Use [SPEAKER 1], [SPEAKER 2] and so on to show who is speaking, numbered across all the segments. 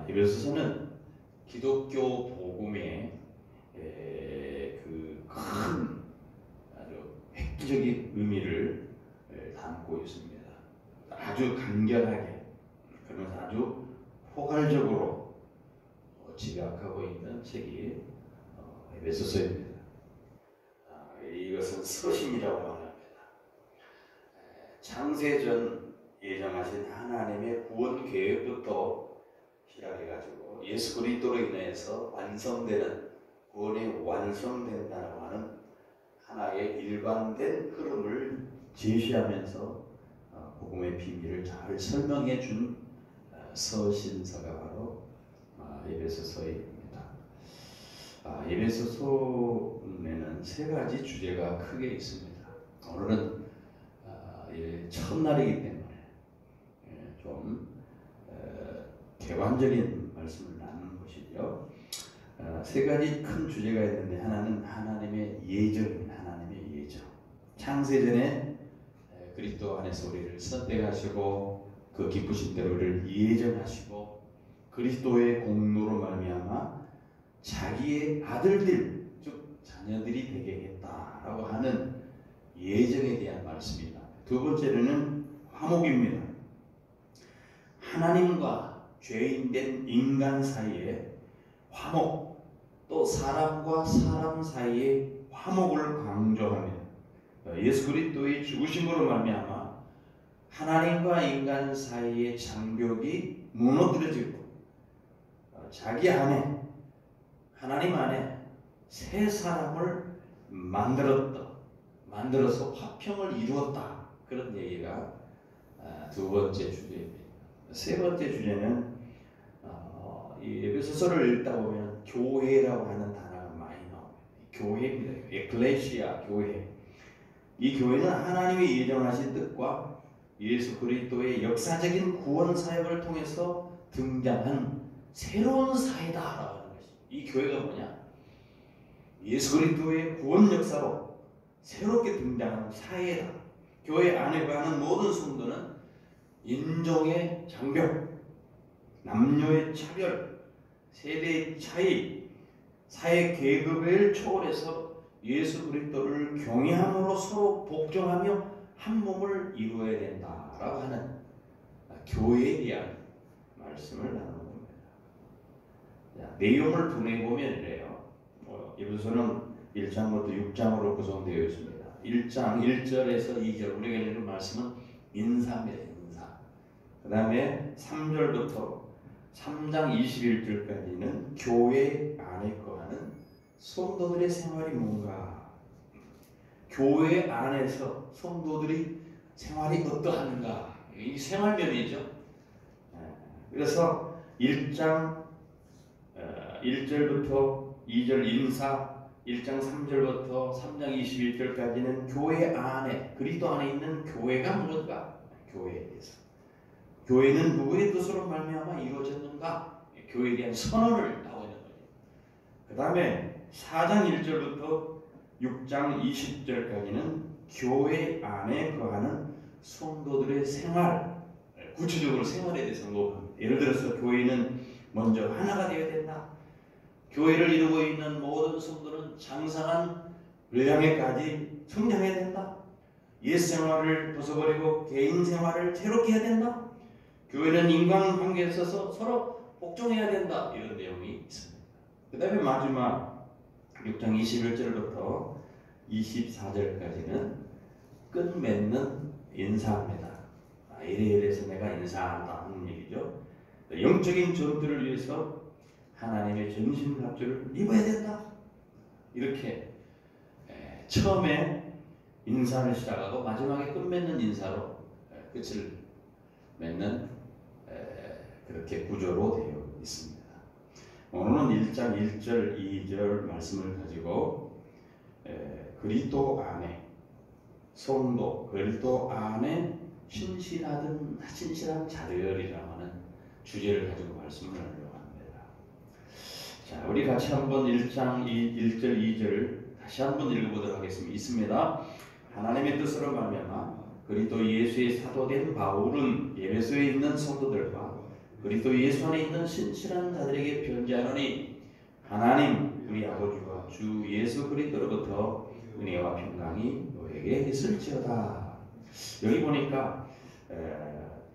[SPEAKER 1] 에베소서는 기독교 복음의 그 큰 아주 획기적인 의미를 담고 있습니다. 아주 간결하게, 그러면서 아주 포괄적으로 집약하고 있는 책이 에베소서입니다. 이것은 서신이라고 말합니다. 창세전 예정하신 하나님의 구원 계획부터 시작해가지고 예수 그리스도로 인해서 완성되는, 구원이 완성된다고 하는 하나의 일관된 흐름을 제시하면서 복음의 비밀을 잘 설명해 준 서신서가 바로 에베소서입니다. 에베소서에는 세 가지 주제가 크게 있습니다. 오늘은 첫날이기 때문에 좀 개관적인 말씀을 나누는 것이죠. 세 가지 큰 주제가 있는데, 하나는 하나님의 예정입니다. 하나님의 예정. 창세전에 그리스도 안에서 우리를 선택하시고 그 기쁘신 대로 우리를 예정하시고 그리스도의 공로로 말미암아 자기의 아들들, 즉 자녀들이 되게 했다라고 하는 예정에 대한 말씀입니다. 두 번째로는 화목입니다. 하나님과 죄인된 인간 사이에 화목, 또 사람과 사람 사이에 화목을 강조합니다. 예수 그리스도의 죽으심으로 말미암아 하나님과 인간 사이의 장벽이 무너뜨려지고 자기 안에, 하나님 안에 새 사람을 만들어서 화평을 이루었다, 그런 얘기가 두 번째 주제입니다. 세 번째 주제는 이 에베소서를 읽다 보면 교회라고 하는 단어가 많이 나옵니다. 교회입니다. 에클레시아, 교회. 이 교회는 하나님이 예정하신 뜻과 예수 그리스도의 역사적인 구원 사역을 통해서 등장한 새로운 사회다라고 하는 것입니다. 이 교회가 뭐냐? 예수 그리스도의 구원 역사로 새롭게 등장하는 사회다. 교회 안에 거하는 모든 성도는 인종의 장벽, 남녀의 차별, 세대의 차이, 사회 계급을 초월해서 예수 그리스도를 경외함으로 서로 복종하며 한 몸을 이루어야 된다라고 하는 교회에 대한 말씀을 나누는 겁니다. 자, 내용을 분해보면 이래요. 에베소서는 1장부터 6장으로 구성되어 있습니다. 1장 1절에서 2절, 우리가 읽는 말씀은 인사입니다. 인사. 그 다음에 3절부터 3장 21절까지는 교회 안에 거하는 성도들의 생활이 뭔가, 교회 안에서 성도들이 생활이 어떠한가, 이 생활면이죠. 그래서 1장 1절부터 2절 인사, 1장 3절부터 3장 21절까지는 교회 안에, 그리스도 안에 있는 교회가 뭔가, 교회에 대해서. 교회는 누구의 뜻으로 말미암아 이루어졌는가? 교회에 대한 선언을 나오는 거예요. 그 다음에 4장 1절부터 6장 20절까지는 교회 안에 거하는 성도들의 생활, 구체적으로 생활에 대해서 언급합니다. 예를 들어서 교회는 먼저 하나가 되어야 된다. 교회를 이루고 있는 모든 성도는 장성한 분량에까지 성장해야 된다. 옛 생활을 벗어버리고 개인 생활을 새롭게 해야 된다. 교회는 인간관계에 있어서 서로 복종해야 된다. 이런 내용이 있습니다. 그 다음에 마지막 6장 21절부터 24절까지는 끝맺는 인사입니다. 이래서 내가 인사한다 하는 얘기죠. 영적인 전투를 위해서 하나님의 전신갑주를 입어야 된다. 이렇게 처음에 인사를 시작하고 마지막에 끝맺는 인사로 끝을 맺는 그렇게 구조로 되어 있습니다. 오늘은 1장 1절 2절 말씀을 가지고 그리스도 안에 성도, 그리스도 안에 신실한 자들이라고 하는 주제를 가지고 말씀을 하려고 합니다. 자, 우리 같이 한번 1장 1절 2절 다시 한번 읽어보도록 하겠습니다. 있습니다. 하나님의 뜻으로 말미암아 그리스도 예수의 사도된 바울은 에베소에 있는 성도들과 그리스도 예수 안에 있는 신실한 자들에게 편지하노니 하나님 우리 아버지와 주 예수 그리스도로부터 은혜와 평강이 너에게 있을지어다. 여기 보니까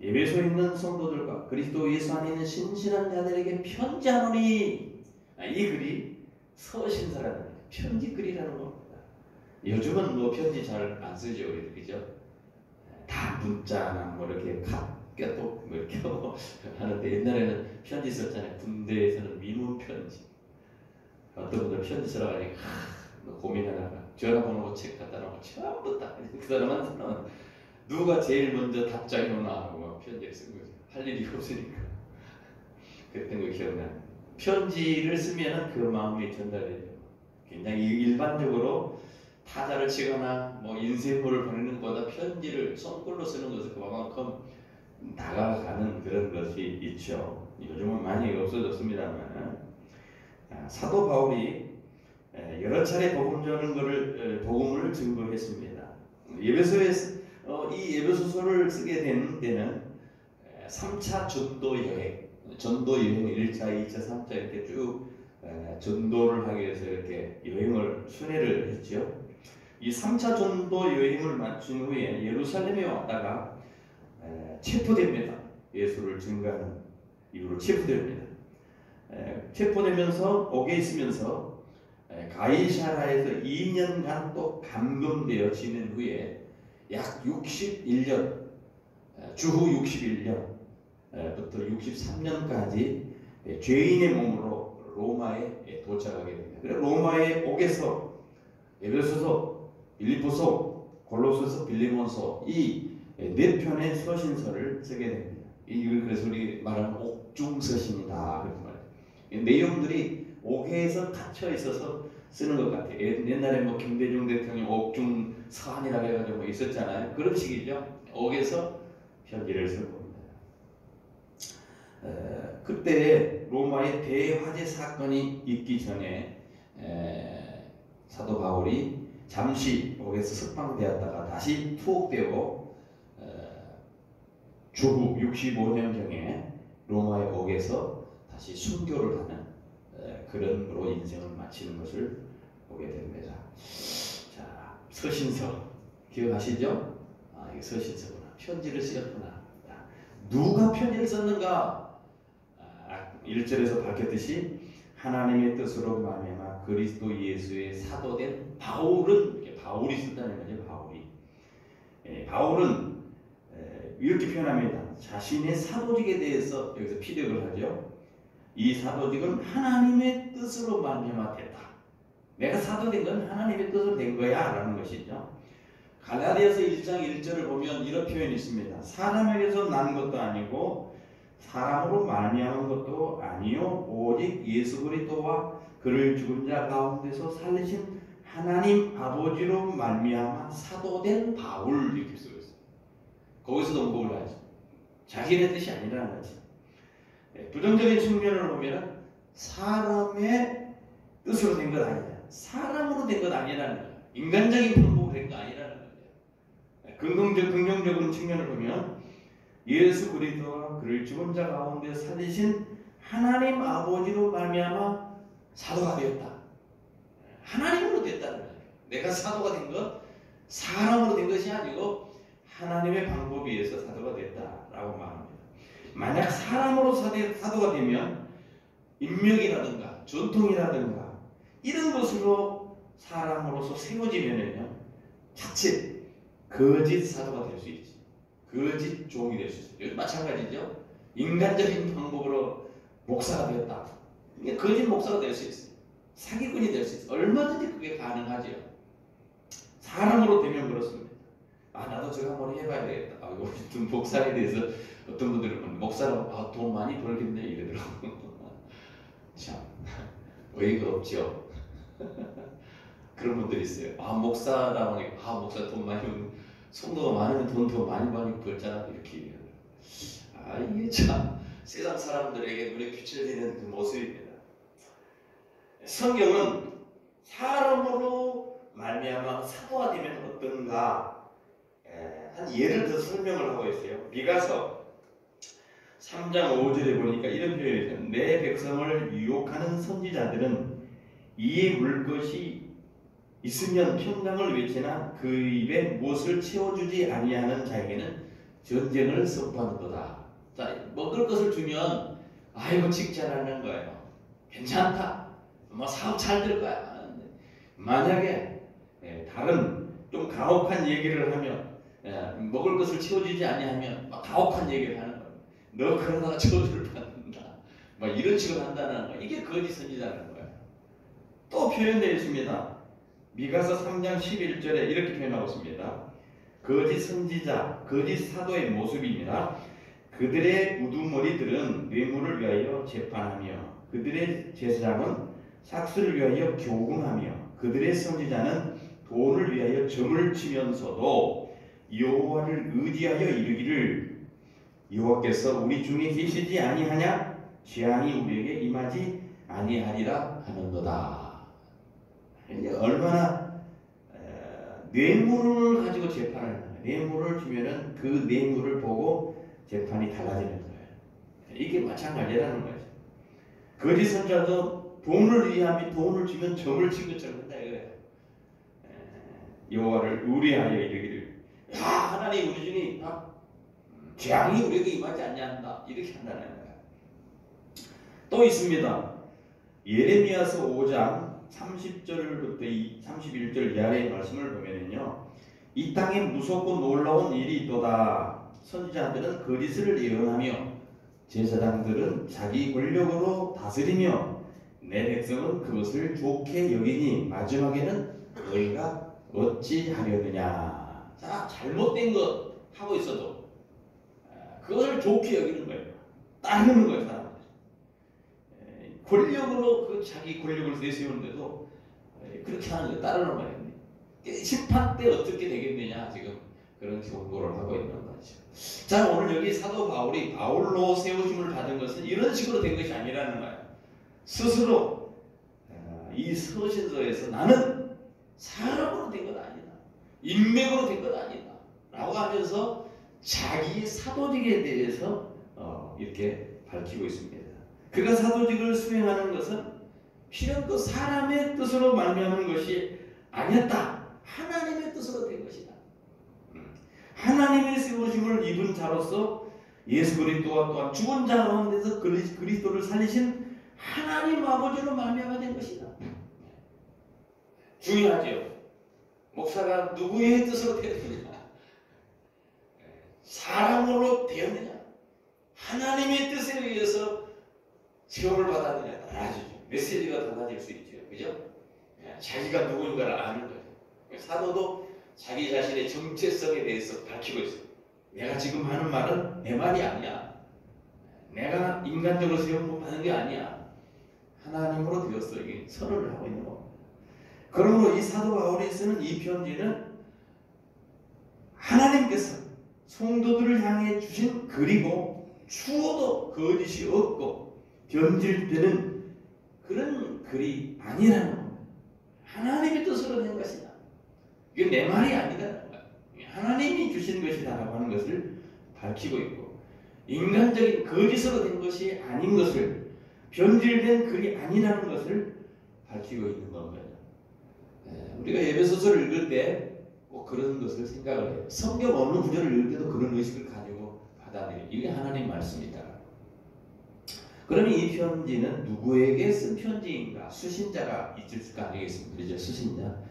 [SPEAKER 1] 에베소에 있는 성도들과 그리스도 예수 안에 있는 신실한 자들에게 편지하노니, 이 글이 서신서라는 거예요. 편지 글이라는 겁니다. 요즘은 뭐 편지 잘 안 쓰죠, 우리 그죠? 다 문자나 뭐 이렇게 또 뭐 이렇게 하는데, 옛날에는 편지 썼잖아요. 군대에서는 민원 편지. 어떤 분들 편지 쓰라고 하니까 고민하다가 전화번호 책 갖다 놓고 처음부터 그 사람은 누가 제일 먼저 답장이 오나 하고 편지를 쓴 거죠. 할 일이 없으니까. 그랬던 거 기억나요. 편지를 쓰면은 그 마음이 전달되죠. 굉장히 일반적으로 타자를 치거나 뭐 인쇄물을 보내는 것보다 편지를 손글로 쓰는 것은 그만큼 다가가는 그런 것이 있죠. 요즘은 많이 없어졌습니다만, 사도 바울이 여러 차례 복음을 증거했습니다. 에베소에서 이 에베소서를 쓰게 된 데는 3차 전도 여행 1차, 2차, 3차 이렇게 쭉 전도를 하기 위해서 이렇게 여행을 순회를 했죠. 이 3차 전도 여행을 마친 후에 예루살렘에 왔다가 체포됩니다. 예수를 증거하는 이유로 체포됩니다. 체포되면서 옥에 있으면서 가이사라에서 2년간 또 감금되어 지낸 후에 약 61년, 주후 61년부터 63년까지 죄인의 몸으로 로마에 도착하게 됩니다. 그래서 로마의 옥에서 에베소서, 빌립보서, 골로새서, 빌레몬서 이 네 편의 서신서를 쓰게 됩니다. 이걸 그래서 우리 말하는 옥중서신이다 그렇게 말해요. 내용들이 옥에서 갇혀 있어서 쓰는 것 같아요. 옛날에 뭐 김대중 대통령 옥중 서한이라고 해가지고 뭐 있었잖아요. 그런 식이죠. 옥에서 편지를 쓴 겁니다. 그때 로마의 대화재 사건이 있기 전에 사도 바울이 잠시 옥에서 석방되었다가 다시 투옥되고 주후 65년경에 로마의 옥에서 다시 순교를 하는 그런으로 인생을 마치는 것을 보게 됩니다. 자, 서신서 기억하시죠? 이게 서신서구나. 편지를 쓰였구나. 누가 편지를 썼는가? 1절에서 밝혔듯이 하나님의 뜻으로 말미암아 그리스도 예수의 사도된 바울이 쓴다는 거죠. 바울은 이렇게 표현합니다. 자신의 사도직에 대해서 여기서 피력을 하죠. 이 사도직은 하나님의 뜻으로 말미암아 됐다. 내가 사도된 건 하나님의 뜻으로 된 거야 라는 것이죠. 갈라디아서 1장 1절을 보면 이런 표현이 있습니다. 사람에게서 난 것도 아니고 사람으로 말미암은 것도 아니요 오직 예수 그리스도와 그를 죽은 자 가운데서 살리신 하나님 아버지로 말미암아 사도된 바울 이렇게 쓰고 있어요. 거기서도 언급을 하죠. 자기의 뜻이 아니라는 거죠. 부정적인 측면을 보면 사람의 뜻으로 된 것 아니냐, 사람으로 된 것 아니라는 거예요. 인간적인 방법으로 된 거 아니라는 거예요. 긍정적인 측면을 보면 예수 그리스도와 그를 죽은 자 가운데 살리신 하나님 아버지로 말미암아 사도가 되었다. 하나님으로 됐다는 거예요. 내가 사도가 된 것, 사람으로 된 것이 아니고 하나님의 방법에 의해서 사도가 됐다라고 말합니다. 만약 사람으로 사도가 되면 인명이라든가 전통이라든가 이런 것으로 사람으로서 세워지면은요, 자칫 거짓 사도가 될 수 있지. 거짓 종이 될 수 있어요. 마찬가지죠. 인간적인 방법으로 목사가 되었다. 거짓 목사가 될 수 있어요. 사기꾼이 될 수 있어요. 얼마든지 그게 가능하죠. 사람으로 되면 그렇습니다. 나도 저거 한번 해봐야 되겠다. 요즘 목사에 대해서 어떤 분들은 목사로 돈 많이 벌겠네 이러더라고요. 참 어이가 없죠. 그런 분들이 있어요. 목사라고 하니까 목사 돈 많이 벌면, 성도가 많으면 돈 더 많이 벌잖아 이렇게 얘기하더라고요. 이게 참 세상 사람들에게 눈에 비춰지는 그 모습입니다. 성경은 사람으로 말미암아 사도가 되면 어떤가 한 예를 들어 설명을 하고 있어요. 미가서 3장 5절에 보니까 이런 표현이 있어요. 내 백성을 유혹하는 선지자들은 이에 물 것이 있으면 평강을 외치나 그 입에 무엇을 채워주지 아니하는 자에게는 전쟁을 선포하는도다. 자, 먹을 것을 주면 아이고 칭찬하는 거예요. 괜찮다. 뭐 사업 잘 될 거야. 만약에 다른 좀 가혹한 얘기를 하면 먹을 것을 채워주지 아니하면 막 가혹한 얘기를 하는 거예요. 너 그러다가 저주를 받는다. 막 이런 식으로 한다는 거예요. 이게 거짓 선지자라는 거예요. 또 표현되어 있습니다. 미가서 3장 11절에 이렇게 표현하고 있습니다. 거짓 선지자, 거짓 사도의 모습입니다. 그들의 우두머리들은 뇌물을 위하여 재판하며 그들의 제사장은 삭수를 위하여 교훈하며 그들의 선지자는 돈을 위하여 점을 치면서도 여호와를 의지하여 이르기를 여호와께서 우리 중에 계시지 아니하냐? 재앙이 우리에게 임하지 아니하리라 하는도다. 얼마나 뇌물을 가지고 재판을 하는 거예요. 뇌물을 주면은 그 뇌물을 보고 재판이 달라지는 거예요. 이게 마찬가지라는 거죠. 거짓 선자도 돈을 위하면 돈을 주면 점을 친 것처럼 한다 이거예요. 여호와를 의뢰하여 이르기를 야 하나님 우리 중에 재앙이 우리에게 임하지 않는다 이렇게 한다는 거예요. 또 있습니다. 예레미야서 5장 30절부터 31절 이하의 말씀을 보면은요, 이 땅에 무섭고 놀라운 일이 있도다. 선지자들은 거짓을 예언하며 제사장들은 자기 권력으로 다스리며 내 백성은 그것을 좋게 여기니 마지막에는 너희가 어찌하려느냐. 자, 잘못된 것 하고 있어도 그것을 좋게 여기는 거예요. 따르는 거예요, 사람들. 권력으로 그 자기 권력을 내세우는데도 그렇게 하는 거 따르는 거예요. 심판 때 어떻게 되겠느냐 지금 그런 경고를 하고 있는 거죠. 자, 오늘 여기 사도 바울이 바울로 세우심을 받은 것은 이런 식으로 된 것이 아니라는 거예요. 스스로 이 서신서에서 나는 사람으로 된 것 아니다. 인맥으로 된 것 아니다. 라고 하면서 자기의 사도직에 대해서 이렇게 밝히고 있습니다. 그가 사도직을 수행하는 것은 필연껏 사람의 뜻으로 말미암은 것이 아니었다. 하나님의 뜻으로 된 것이다. 하나님의 세우심을 입은 자로서 예수 그리스도와 또한 죽은 자 가운데서 그리스도를 살리신 하나님 아버지로 말미암아 된 것이다. 중요하죠. 목사가 누구의 뜻으로 되었느냐? 사람으로 되었느냐? 하나님의 뜻에 의해서 시험을 받았느냐 달라지죠. 메시지가 달라질 수 있죠. 그죠? 자기가 누군가를 아는 거죠. 사도도 자기 자신의 정체성에 대해서 밝히고 있어요. 내가 지금 하는 말은 내 말이 아니야. 내가 인간적으로 시험 받는 게 아니야. 하나님으로 되었어. 이게 선언을 하고 있는 겁니다. 그러므로 이 사도 바울이 쓰는 이 편지는 하나님께서 성도들을 향해 주신 글이고 추호도 거짓이 없고 변질되는 그런 글이 아니라는 겁니다. 하나님의 뜻으로 된 것이다. 이게 내 말이 아니다라는 거야. 하나님이 주신 것이다라고 하는 것을 밝히고 있고 인간적인 거짓으로 된 것이 아닌 것을 변질된 글이 아니라는 것을 밝히고 있는 겁니다. 우리가 예배소설을 읽을 때 꼭 그런 것을 생각을 해요. 성경 어느 구절을 읽을 때도 그런 의식을 가지고 받아들여요. 이게 하나님 말씀이다. 그러면 이 편지는 누구에게 쓴 편지인가? 수신자가 있을 거 아니겠습니까? 그렇죠? 수신자.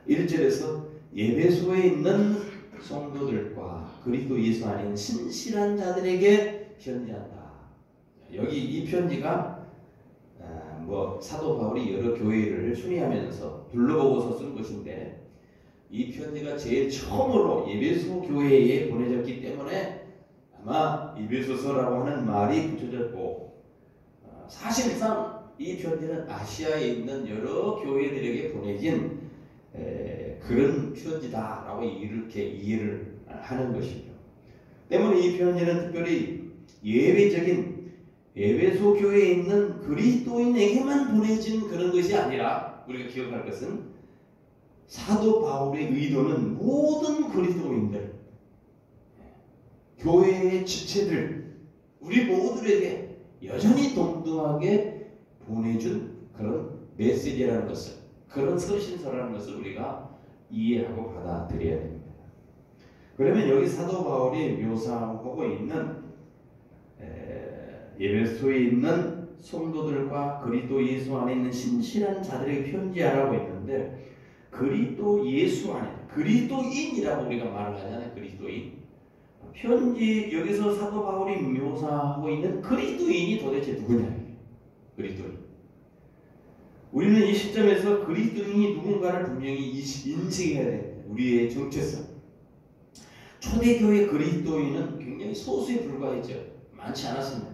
[SPEAKER 1] 1절에서 예배소에 있는 성도들과 그리스도 예수 안에 신실한 자들에게 편지한다. 여기 이 편지가 사도 바울이 여러 교회를 순회하면서 둘러보고서 쓴 것인데 이 편지가 제일 처음으로 예배소 교회에 보내졌기 때문에 아마 예배소서라고 하는 말이 붙여졌고 사실상 이 편지는 아시아에 있는 여러 교회들에게 보내진 그런 편지다라고 이렇게 이해를 하는 것이죠. 때문에 이 편지는 특별히 예외적인 예배소 교회에 있는 그리스도인에게만 보내진 그런 것이 아니라 우리가 기억할 것은 사도 바울의 의도는 모든 그리스도인들, 교회의 지체들, 우리 모두에게 여전히 동등하게 보내준 그런 메시지라는 것을, 그런 서신서라는 것을 우리가 이해하고 받아들여야 됩니다. 그러면 여기 사도 바울이 묘사하고 있는 에베소에 있는 성도들과 그리스도 예수 안에 있는 신실한 자들에게 편지하라고 했는데, 그리스도 예수 안에, 그리스도인이라고 우리가 말을 하잖아요. 그리스도인. 편지, 여기서 사도 바울이 묘사하고 있는 그리스도인이 도대체 누구냐? 그리스도인. 우리는 이 시점에서 그리스도인이 누군가를 분명히 인식해야 됩니다. 우리의 정체성. 초대교회 그리스도인은 굉장히 소수에 불과했죠. 많지 않았습니다.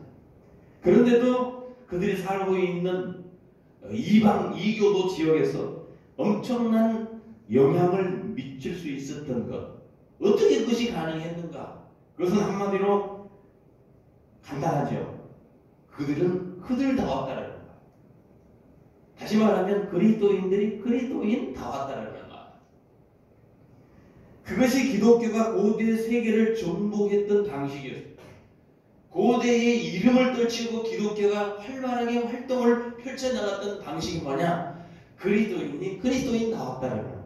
[SPEAKER 1] 그런데도 그들이 살고 있는 이방 이교도 지역에서 엄청난 영향을 미칠 수 있었던 것, 어떻게 그것이 가능했는가? 그것은 한마디로 간단하죠. 그들다웠다라는 것. 다시 말하면 그리스도인들이 그리스도인다웠다라는 것. 그것이 기독교가 고대 세계를 정복했던 방식이었습니다. 고대의 이름을 떨치고 기독교가 활발하게 활동을 펼쳐나갔던 방식이 뭐냐? 그리스도인이 그리스도인다웠다라는 거예요.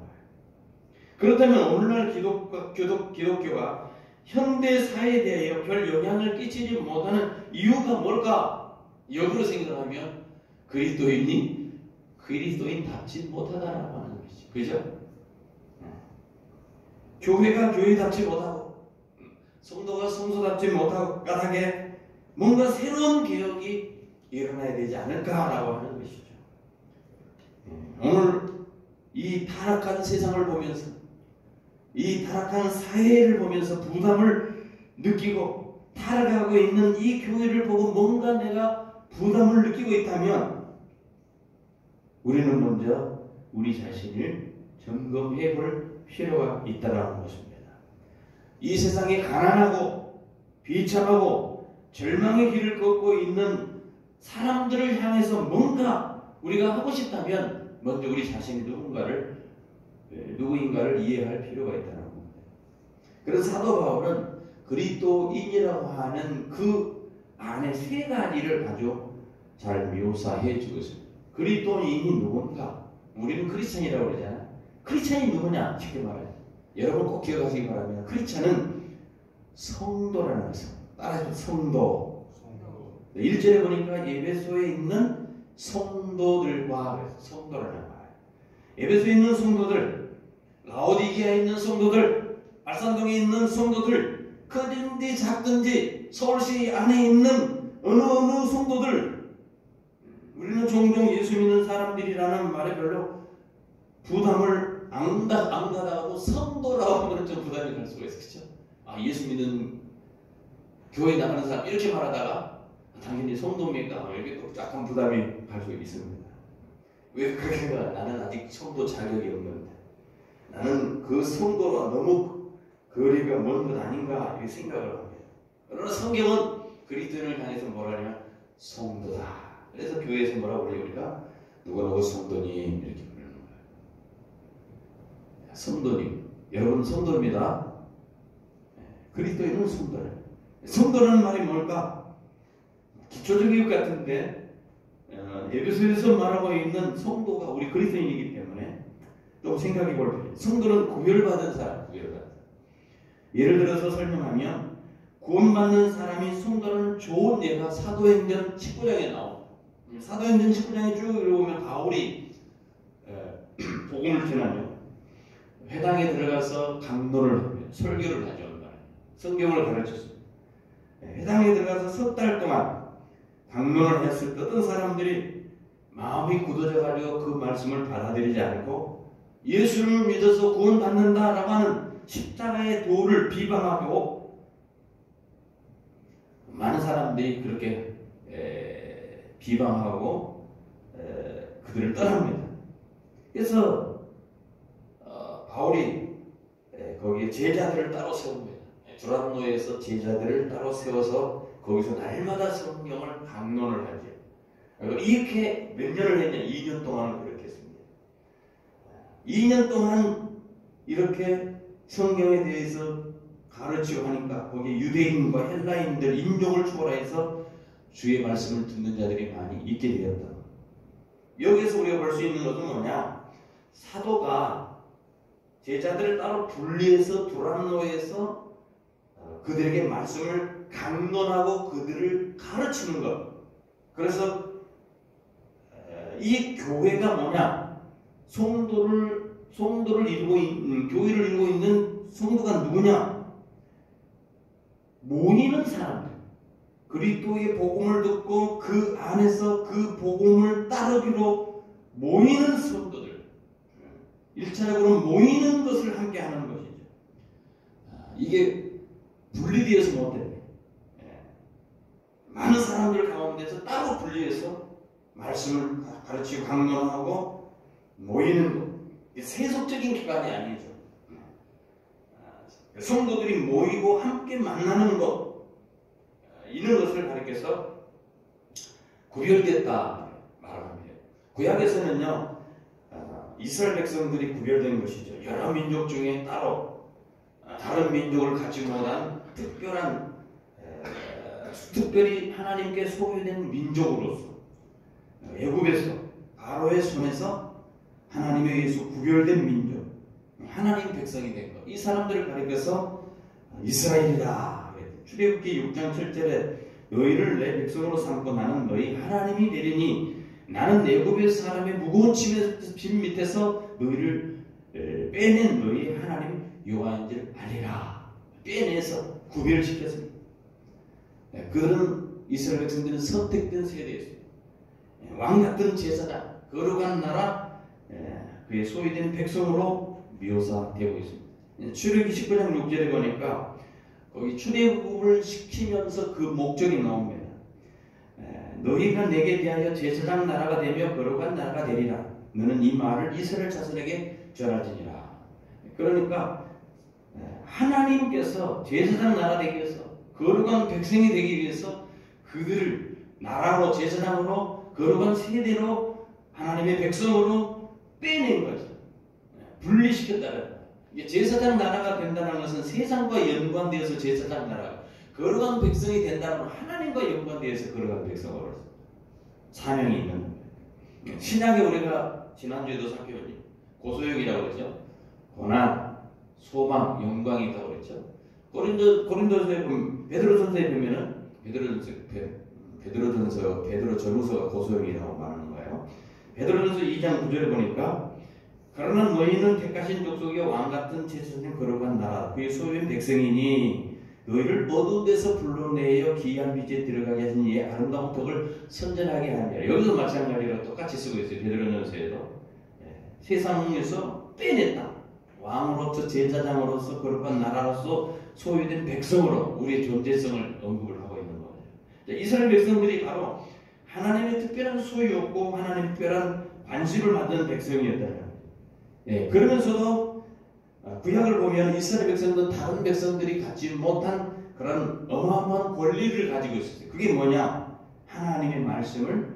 [SPEAKER 1] 그렇다면 오늘날 기독교가 현대 사회에 대하여 별 영향을 끼치지 못하는 이유가 뭘까? 역으로 생각하면 그리스도인이 그리스도인답지 못하다라고 하는 것이죠. 그죠? 교회가 교회답지 못하고 성도가 성도답지 못하고 까닭에 뭔가 새로운 개혁이 일어나야 되지 않을까라고 하는 것이죠. 오늘 이 타락한 세상을 보면서, 이 타락한 사회를 보면서 부담을 느끼고 타락하고 있는 이 교회를 보고 뭔가 내가 부담을 느끼고 있다면 우리는 먼저 우리 자신을 점검해 볼 필요가 있다라는 것입니다. 이 세상에 가난하고 비참하고 절망의 길을 걷고 있는 사람들을 향해서 뭔가 우리가 하고 싶다면 먼저 우리 자신이 누구인가를 이해할 필요가 있다는 겁니다. 그래서 사도 바울은 그리스도인이라고 하는 그 안에 세 가지를 아주 잘 묘사해 주고 있습니다. 그리스도인이 누군가? 우리는 크리스찬이라고 그러잖아요. 크리스찬이 누구냐? 쉽게 말해요. 여러분 꼭 기억하시기 바랍니다. 크리스찬은 성도라는 것입니다. 따라서 성도. 1절에 보니까 에베소에 있는 성도들과 성도라는 말이에요. 에베소에 있는 성도들, 라오디게아에 있는 성도들, 알산동에 있는 성도들, 크든지 작든지 서울시 안에 있는 어느 성도들, 우리는 종종 예수 믿는 사람들이라는 말에 별로 부담을 안 가다가도 성도라고 하면 좀 부담이 갈 수가 있어. 그렇죠? 예수 믿는 교회 나가는 사람 이렇게 말하다가 당연히 성도입니까? 이렇게 또 약간 부담이 갈 수 있습니다. 왜 그렇게 가? 나는 아직 성도 자격이 없는데, 나는 그 성도와 너무 거리가 먼 것 아닌가 이렇게 생각을 합니다. 그러나 성경은 그리스도인을 향해서 뭐라 하냐면 성도다. 그래서 교회에서 뭐라고 그래요? 우리가 누구누구 성도님 이렇게 부르는 거예요. 성도님, 여러분 성도입니다. 그리스도인은 성도래. 성도라는 말이 뭘까? 기초적인 것 같은데 에베소에서 말하고 있는 성도가 우리 그리스도인이기 때문에 좀 생각해 볼 필요. 성도는 구별받은 사람, 예를 들어서 설명하면 구원받는 사람이 성도는 좋은 예가 사도행전 19장에 나옵니다. 사도행전 19장에 쭉 읽어보면 바울이 복음을 전하죠. 회당에 들어가서 강론을 합니다. 설교를 하죠. 성경을 가르쳤습니다. 회당에 들어가서 석 달 동안 강론을 했을 때 어떤 사람들이 마음이 굳어져 가지고 그 말씀을 받아들이지 않고 예수를 믿어서 구원받는다라고 하는 십자가의 도를 비방하고 많은 사람들이 그렇게 비방하고 그들을 떠납니다. 그래서 바울이 거기에 제자들을 따로 세웁니다. 두란노에서 제자들을 따로 세워서 거기서 날마다 성경을 강론을 하죠. 이렇게 몇 년을 했냐? 2년 동안 그렇게 했습니다. 2년 동안 이렇게 성경에 대해서 가르치고 하니까 거기에 유대인과 헬라인들 인종을 초월해서 주의 말씀을 듣는 자들이 많이 있게 되었다. 여기서 우리가 볼 수 있는 것은 뭐냐? 사도가 제자들을 따로 분리해서 두란노에서 그들에게 말씀을 강론하고 그들을 가르치는 것. 그래서 이 교회가 뭐냐? 성도를 이루고 있는, 교회를 이루고 있는 성도가 누구냐? 모이는 사람들. 그리스도의 복음을 듣고 그 안에서 그 복음을 따르기로 모이는 성도들. 1차적으로 모이는 것을 함께 하는 것이죠. 이게 분리되어서 못해요. 많은 사람들 가운데서 따로 분리해서 말씀을 가르치고 강론하고 모이는 것. 세속적인 기관이 아니죠. 성도들이 모이고 함께 만나는 것, 이런 것을 가리켜서 구별됐다 말합니다. 구약에서는요, 이스라엘 백성들이 구별된 것이죠. 여러 민족 중에 따로 다른 민족을 갖지 못한 특별히 하나님께 소유된 민족으로서 애굽에서 바로의 손에서 하나님에 의해서 구별된 민족, 하나님 백성이 된 것. 이 사람들을 가리켜서 이스라엘이다. 출애굽기 6장 7절에 너희를 내 백성으로 삼고 나는 너희 하나님이 되리니 나는 애굽의 사람의 무거운 짐 밑에서 너희를 빼낸 너희 하나님 여호와인 줄 알리라. 빼내서 구별시켰습니다. 그들은 이스라엘 백성들은 선택된 세대였습니다. 왕같은 제사장, 거룩한 나라, 그의 소유된 백성으로 묘사되고 있습니다. 출애굽기 19장 6절에 보니까 거기 출애굽을 시키면서 그 목적이 나옵니다. 너희가 내게 대하여 제사장 나라가 되며 거룩한 나라가 되리라. 너는 이 말을 이스라엘 자손에게 전하지니라. 그러니까 하나님께서 제사장 나라 되기 위해서, 거룩한 백성이 되기 위해서 그들을 나라로, 제사장으로, 거룩한 세대로, 하나님의 백성으로 빼낸 거죠. 분리시켰다는 거예요. 제사장 나라가 된다는 것은 세상과 연관되어서 제사장 나라, 거룩한 백성이 된다는 건 하나님과 연관되어서 거룩한 백성으로 사명이 있는 거예요. 신약에 우리가 지난주에도 살펴봤죠. 고소욕이라고 그랬죠. 고난, 소망, 영광이 있다고 그랬죠. 고린도서에 보면, 베드로전서에 보면은 베드로전서가 고소욕이라고 말하는 거예요. 베드로전서 2장 9절에 보니까 그러나 너희는 택하신 족속의 왕같은 제사장 거룩한 나라 그의 소유인 백성이니 너희를 어두운 데서 불러내어 기이한 빛에 들어가게 하신 이의 아름다운 덕을 선전하게 하니라. 여기서 마찬가지로 똑같이 쓰고 있어요. 베드로전서에도 세상에서 빼냈다. 왕으로서, 제사장으로서, 거룩한 나라로서 소유된 백성으로 우리의 존재성을 언급을 하고 있는 거예요. 이스라엘 백성들이 바로 하나님의 특별한 소유였고 하나님의 특별한 관심을 받는 백성이었다. 그러면서도 구약을 보면 이스라엘 백성들은 다른 백성들이 갖지 못한 그런 어마어마한 권리를 가지고 있었어요. 그게 뭐냐? 하나님의 말씀을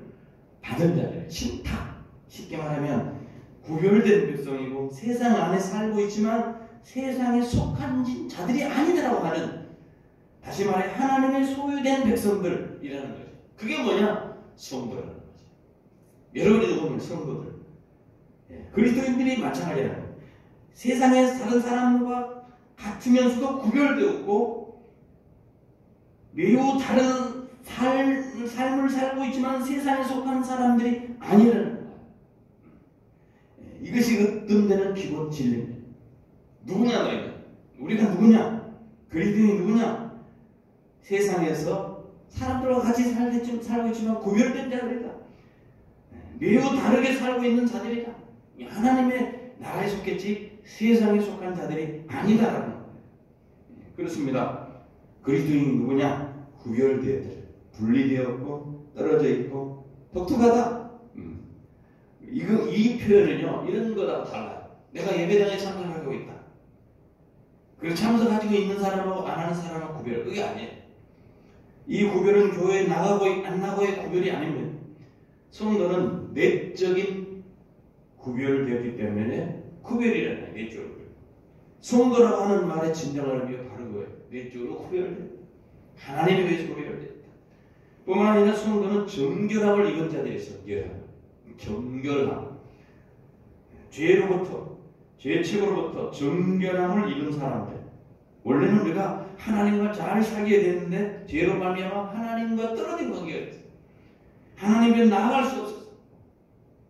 [SPEAKER 1] 받은 자들, 신탁. 쉽게 말하면 구별된 백성이고 세상 안에 살고 있지만 세상에 속한 자들이 아니다라고 하는, 다시 말해 하나님의 소유된 백성들이라는 거죠. 그게 뭐냐? 성도라는 거죠. 여러분이 보면 성도들. 그리스도인들이 마찬가지라는 거예요. 세상에 다른 사람과 같으면서도 구별되었고 매우 다른 삶을 살고 있지만 세상에 속한 사람들이 아니라는 거예요. 이것이 으뜸되는 기본 진리입니다. 누구냐 너희는? 우리가 누구냐? 그리스도인이 누구냐? 세상에서 사람들과 같이 살고 있지만 구별된 자들이다. 매우 다르게 살고 있는 자들이다. 하나님의 나라에 속했지 세상에 속한 자들이 아니다라는 거예요. 그렇습니다. 그리스도인이 누구냐? 구별되었다. 분리되었고 떨어져 있고 독특하다. 이 표현은요, 이런 거하고 달라요. 내가 예배당에 참석하고 있다. 그리고 참석하고 있는 사람하고 안 하는 사람하고 구별. 그게 아니에요. 이 구별은 교회에 나가고 안 나가고의 구별이 아닙니다. 성도는 내적인 구별되었기 때문에 구별이라는 내적 구별. 성도라고 하는 말의 진정한 의미가 바로 그거예요. 외적으로 구별됐다. 하나님의 외적으로 구별됐다. 뿐만 아니라 성도는 정결함을 입은 자들이 있어. 정결함. 죄로부터, 죄책으로부터 정결함을 입은 사람들. 원래는 우리가 하나님과 잘 살게 됐는데 죄로 말미암아 하나님과 떨어진 관계가 있어. 하나님께 나아갈 수 없었어.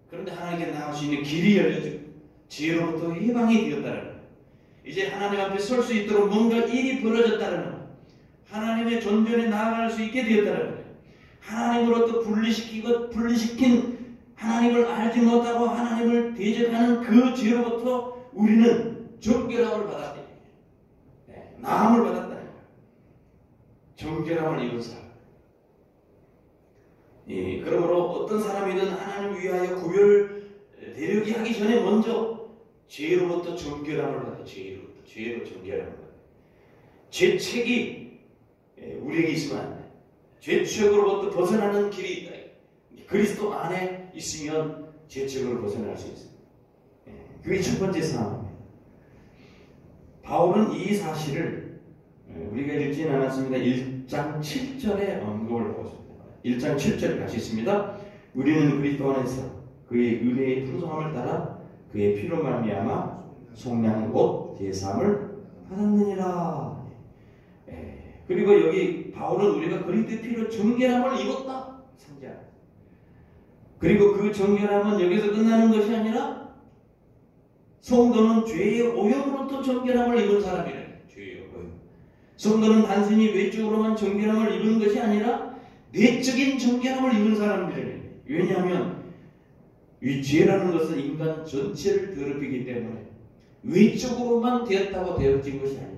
[SPEAKER 1] 그런데 하나님께 나아갈 수 있는 길이 열려지고 죄로부터 해방이 되었다는 거예요. 이제 하나님 앞에 설 수 있도록 뭔가 일이 벌어졌다는 거예요. 하나님의 존전에 나아갈 수 있게 되었다는 거예요. 하나님으로부터 분리시킨 하나님을 알지 못하고 하나님을 대적하는 그 죄로부터 우리는 정결함을 받았다. 나음을 받았다는 거예요. 정결함을 입은 사람. 그러므로 어떤 사람이든 하나님을 위하여 구별 대력이 하기 전에 먼저 죄로부터 정결함을 받아요. 죄로 정결함을 받아요. 죄책이 우리에게 있으면 안 돼요. 죄책으로부터 벗어나는 길이 있다. 그리스도 안에 있으면 죄책으로 벗어날 수 있어요. 그게 첫 번째 상황입니다. 바울은 이 사실을 우리가 읽지는 않았습니다. 1장 7절에 언급을 하고 있습니다. 1장 7절 같이 있습니다. 우리는 그리스도 안에서 그의 은혜의 풍성함을 따라 그의 피로 말미암아 속량 곧 제사함을 받았느니라. 그리고 여기 바울은 우리가 그리스도의 피로 정결함을 입었다. 상기하라. 그리고 그 정결함은 여기서 끝나는 것이 아니라 성도는 죄의 오염으로부터 정결함을 입은 사람이래. 죄의 오염. 성도는 단순히 외적으로만 정결함을 입은 것이 아니라 내적인 정결함을 입은 사람들이래. 왜냐하면 이 죄라는 것은 인간 전체를 더럽히기 때문에 외적으로만 되었다고 되어진 것이 아니래.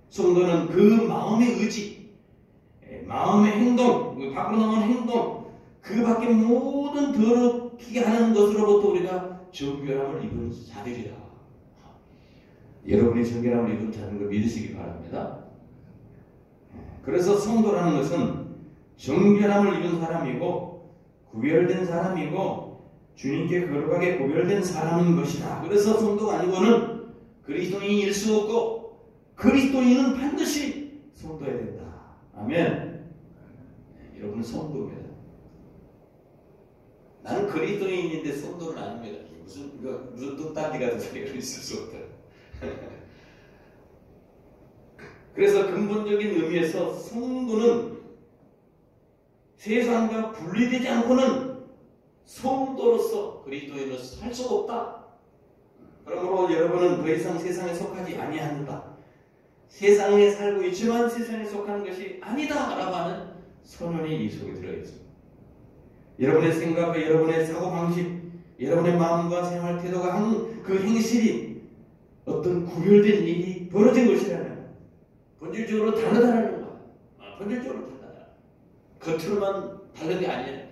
[SPEAKER 1] 성도는 그 마음의 의지, 마음의 행동, 밖으로 나오는 행동, 그 밖에 모든 더럽히게 하는 것으로부터 우리가 정결함을 입은 자들이다. 여러분이 정결함을 입은 자는 걸 믿으시기 바랍니다. 그래서 성도라는 것은 정결함을 입은 사람이고 구별된 사람이고 주님께 거룩하게 구별된 사람인 것이다. 그래서 성도가 아니고는 그리스도인일 수 없고 그리스도인은 반드시 성도해야 된다. 아멘. 여러분은 성도입니다. 나는 그리스도인인데 성도는 아닙니다. 무슨 뚝딱지 같은 소리가 있을 수 없다. 그래서 근본적인 의미에서 성도는 세상과 분리되지 않고는 성도로서 그리스도인으로서 살 수가 없다. 그러므로 여러분은 더 이상 세상에 속하지 아니한다. 세상에 살고 있지만 세상에 속하는 것이 아니다 라고 하는 선언이 이 속에 들어있습니다. 여러분의 생각과 여러분의 사고방식, 여러분의 마음과 생활 태도가 하는 그 행실이 어떤 구별된 일이 벌어진 것이라는 거예요. 본질적으로 다르다는 거예요. 본질적으로 다르다. 겉으로만 다른 게 아니에요.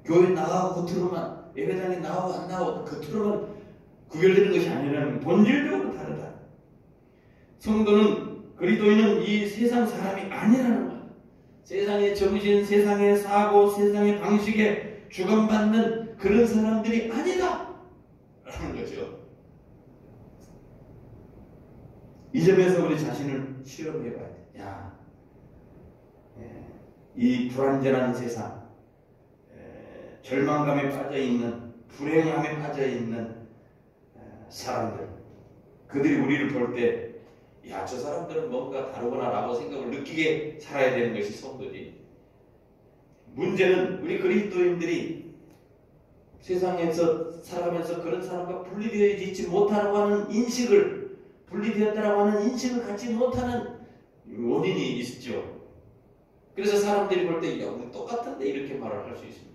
[SPEAKER 1] 교회 나가고 겉으로만, 예배당에 나가고 안 나가고 겉으로만 구별되는 것이 아니라는 본질적으로 다르다. 성도는 그리스도인은 이 세상 사람이 아니라는 거예요. 세상의 정신, 세상의 사고, 세상의 방식에 주관받는 그런 사람들이 아니다 라는 거죠. 이 점에서 우리 자신을 실험해봐야 돼. 이 불완전한 세상, 절망감에 빠져있는, 불행함에 빠져있는 사람들, 그들이 우리를 볼 때 저 사람들은 뭔가 다르구나 라고 생각을 느끼게 살아야 되는 것이 성도지. 문제는 우리 그리스도인들이 세상에서 살아가면서 그런 사람과 분리되어 있지 못하라고 하는 인식을, 분리되었다라고 하는 인식을 갖지 못하는 원인이 있죠. 그래서 사람들이 볼 때 우리 똑같은데 이렇게 말을 할 수 있습니다.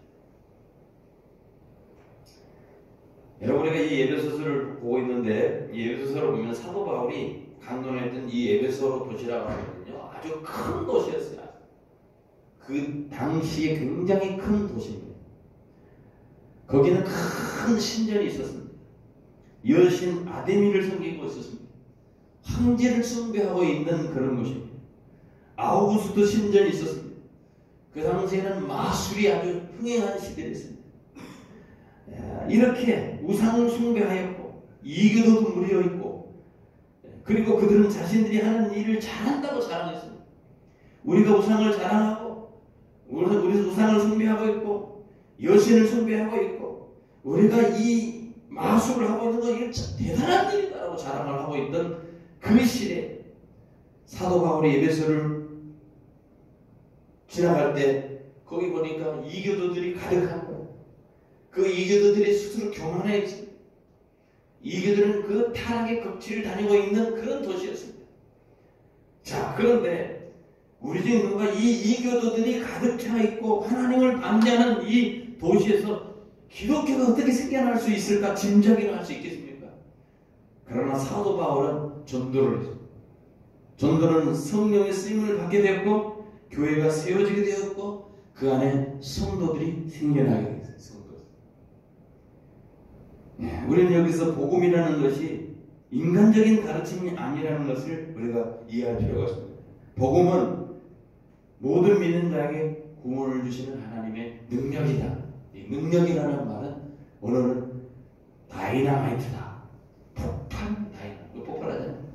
[SPEAKER 1] 여러분, 우리가 이 에베소서를 보고 있는데 이 에베소서를 보면 사도 바울이 강론했던 이 에베소 도시라고 하거든요. 아주 큰 도시였어요. 그 당시에 굉장히 큰 도시입니다. 거기는 큰 신전이 있었습니다. 여신 아데미를 섬기고 있었습니다. 황제를 숭배하고 있는 그런 곳입니다. 아우구스도 신전이 있었습니다. 그 당시에는 마술이 아주 흥행한 시대였습니다. 이렇게 우상을 숭배하였고 이교도도 무려 있고 그리고 그들은 자신들이 하는 일을 잘한다고 자랑했습니다. 우리가 우상을 자랑하고 우리 우상을 숭배하고 있고 여신을 숭배하고 있고 우리가 이 마술을 하고 있는 거 이게 대단한 일이다라고 자랑을 하고 있던 그 시대에 사도 바울이 에베소를 지나갈 때 거기 보니까 이교도들이 가득한 거예요. 그 이교도들이 스스로 교만해지. 이교도들은 그 타락의 극치를 다니고 있는 그런 도시였습니다. 자, 그런데 우리 중에 누가 이 이교도들이 가득 차 있고 하나님을 반대하는 이 도시에서 기독교가 어떻게 생겨날 수 있을까 짐작이나 할 수 있겠습니까? 그러나 사도 바울은 전도를 했습니다. 전도는 성령의 쓰임을 받게 되었고 교회가 세워지게 되었고 그 안에 성도들이 생겨나게 됐어요. 성도들. 우리는 여기서 복음이라는 것이 인간적인 가르침이 아니라는 것을 우리가 이해할 필요가 있습니다. 복음은 모든 믿는 자에게 구원을 주시는 하나님의 능력이다. 이 능력이라는 말은 오늘은 다이나마이트다. 폭탄, 폭발하잖아요.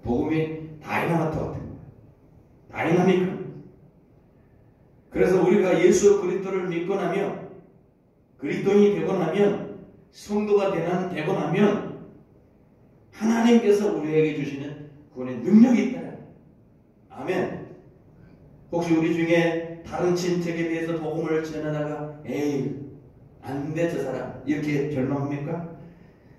[SPEAKER 1] 복음이 다이나마이트 같은 거예요. 다이나믹한. 그래서 우리가 예수 그리스도를 믿고 나면 그리스도인이 되고 나면 성도가 되고 나면 하나님께서 우리에게 주시는 구원의 능력이 있다. 아멘. 혹시 우리 중에 다른 친척에 대해서 복음을 전하다가 에이 안돼 저 사람 이렇게 절망합니까?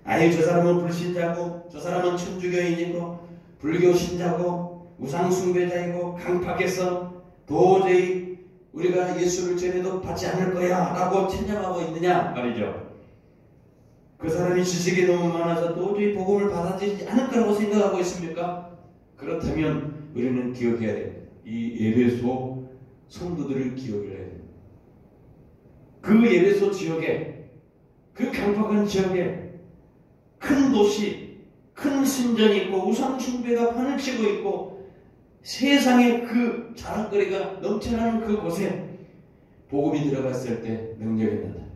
[SPEAKER 1] 아유 저 사람은 불신자고 저 사람은 천주교인이고 불교 신자고 우상숭배자이고 강팍해서 도저히 우리가 예수를 전해도 받지 않을 거야 라고 체념하고 있느냐 말이죠. 그 사람이 지식이 너무 많아서 도저히 복음을 받아들이지 않을 거라고 생각하고 있습니까? 그렇다면 우리는 기억해야 됩니다. 이 에베소 성도들을 기억해야 됩니다. 그 에베소 지역에 그 강팍한 지역에 큰 도시, 큰 신전이 있고 우상 숭배가 판을 치고 있고 세상에 그 자랑거리가 넘쳐나는 그 곳에 복음이 들어갔을 때 능력이 나타나요.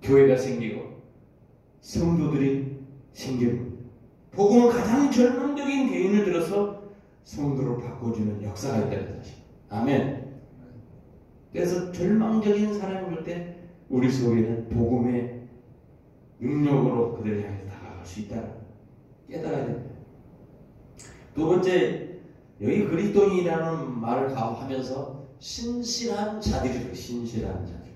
[SPEAKER 1] 교회가 생기고 성도들이 생깁니다. 복음은 가장 절망적인 개인을 들어서 성도를 바꿔주는 역사가 있다는 사실. 아멘. 그래서 절망적인 사람이 볼 때 우리 속에는 복음의 능력으로 그들을 향해 다가갈 수 있다는 깨달아야 됩니다. 두 번째, 여기 그리스도인이라는 말을 하면서 신실한 자들이죠. 신실한 자들.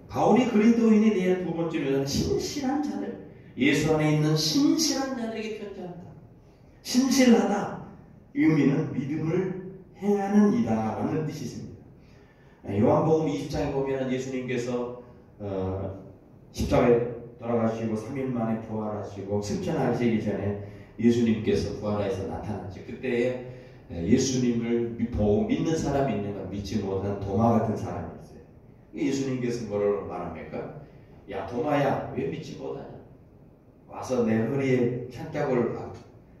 [SPEAKER 1] 바울이 그리스도인에 대한 두 번째 묘사는 신실한 자들. 예수 안에 있는 신실한 자들에게 편지한다. 신실하다. 의미는 믿음을 행하는 이다 라는 뜻이 있습니다. 요한복음 20장에 보면 예수님께서 십자가에 돌아가시고 3일 만에 부활하시고 승천하시기 전에 예수님께서 부활해서 나타났죠. 그때 예수님을 믿는 사람이 있는가 믿지 못한 도마 같은 사람이 있어요. 예수님께서 뭐라고 말합니까? 야 도마야 왜 믿지 못하냐? 와서 내 허리에 찬자국을 봐.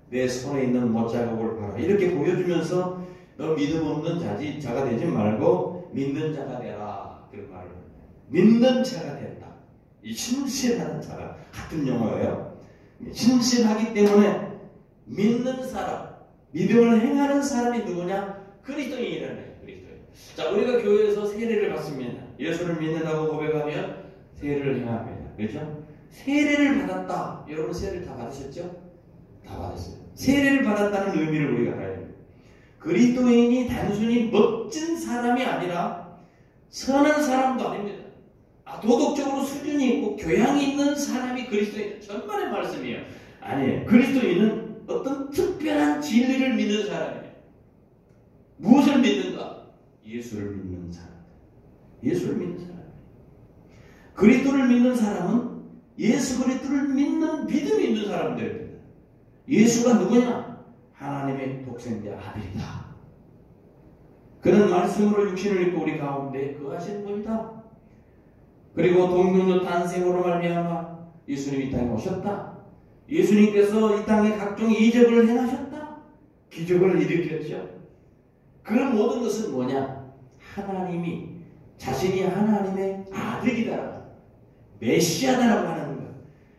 [SPEAKER 1] 내 손에 있는 못자국을 봐라. 이렇게 보여주면서 너 믿음 없는 자가 되지 말고 믿는 자가 되라. 그런 말을 합니다. 믿는 자가 된다. 이 신실하는 자가 같은 용어예요. 신실하기 때문에 믿는 사람, 믿음을 행하는 사람이 누구냐? 그리스도인이라는 거예요. 그리스도인. 자, 우리가 교회에서 세례를 받습니다. 예수를 믿는다고 고백하면 세례를 행합니다. 그렇죠? 세례를 받았다. 여러분 세례를 다 받으셨죠? 다 받았어요. 세례를 받았다는 의미를 우리가 알아야 됩니다. 그리스도인이 단순히 멋진 사람이 아니라 선한 사람도 아닙니다. 도덕적으로 수준이 있고 교양이 있는 사람이 그리스도인. 전반의 말씀이에요. 아니에요. 그리스도인은 어떤 특별한 진리를 믿는 사람이에요. 무엇을 믿는가? 예수를 믿는 사람. 예수를 믿는 사람. 그리스도를 믿는 사람은 예수 그리스도를 믿는 믿음이 있는 사람들입니다. 예수가 누구냐? 하나님의 독생자 아들이다. 그는 말씀으로 육신을 입고 우리 가운데 거하시는 분이다. 그리고 동정녀 탄생으로 말미암아 예수님이 이 땅에 오셨다. 예수님께서 이 땅에 각종 이적을 행하셨다. 기적을 일으켰죠. 그 모든 것은 뭐냐? 하나님이 자신이 하나님의 아들이다. 메시아다라고 하는 것.